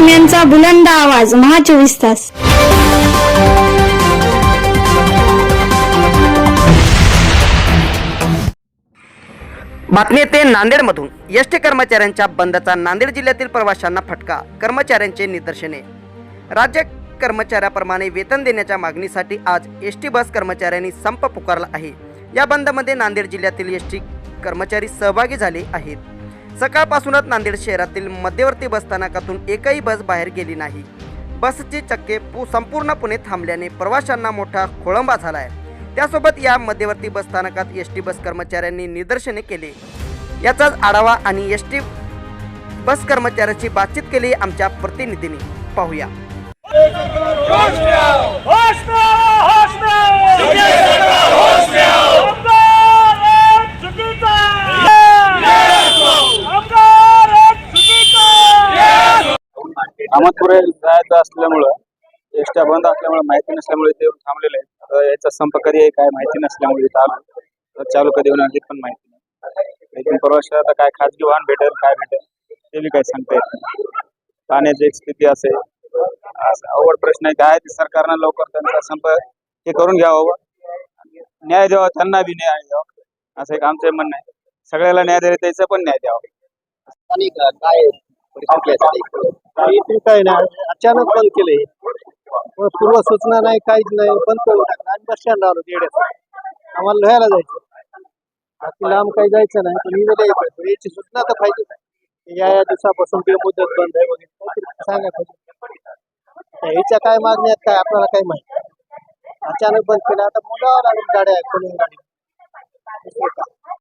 बातम्यांचा बुलंद आवाज महा 24 तास. बातमी येते नांदेडमधून. एसटी कर्मचाऱ्यांच्या बंदचा नांदेड जिल्ह्यातील प्रवाशांना फटका. कर्मचाऱ्यांचे निदर्शने. राज्य कर्मचाऱ्याप्रमाणे वेतन देण्याच्या मागणीसाठी आज एसटी बस कर्मचाऱ्यांनी संप पुकारला आहे. या बंदमध्ये नांदेड जिल्ह्यातील एसटी कर्मचारी सहभागी झाले आहेत. सकाळपासूनच नांदेड शहरातील मध्यवर्ती बसस्थानकातून एकही बस बाहेर गेली नाही. बसची चक्के संपूर्ण पुणे थांबल्याने प्रवाशांना मोठा खोळंबा झाला आहे. त्यासोबत या मध्यवर्ती बसस्थानकात एसटी बस कर्मचाऱ्यांनी निदर्शने केले. याचाच आढावा आणि एसटी बस कर्मचाऱ्यांची बातचीत केली आमच्या प्रतिनिधींनी. पाहूया. अहमदपुरे जायचं असल्यामुळं एसट्या बंद असल्यामुळे माहिती नसल्यामुळे ते थांबलेले आहेत. आता याचा संप कधी आहे काय माहिती नसल्यामुळे इथं आलो. चालू कधी होणार हे पण माहिती नाही. इथून प्रवाशाला आता काय खाजगी वाहन भेटेल काय भेटेल ते बी काही सांगता येत नाही. पाण्याची एक स्थिती असेल अवघड प्रश्न आहे. काय ते सरकारनं लवकर त्यांचा संप हे करून घ्यावं, न्याय द्यावा, त्यांना बी न्याय द्यावा असं एक आमचं म्हणणं आहे. सगळ्याला न्याय द्यायला त्याचा पण न्याय द्यावा. इथे काय नाही, अचानक बंद केले. पूर्व सूचना नाही, काहीच नाही, बंद करून टाकलं. आणि बस स्टँड आलो येड्यात. आम्हाला लोह्याला जायचं, बाकी लांब काही जायचं नाही. पण इथे यायचं, याची सूचना तर पाहिजे. या दिवसापासून ते मुदत बंद आहे वगैरे सांगा पाहिजे. याच्या काय मागणी आहेत काय आपल्याला काही माहिती. अचानक बंद केलं, आता बोलावं लागेल गाड्या कोणी गाडी.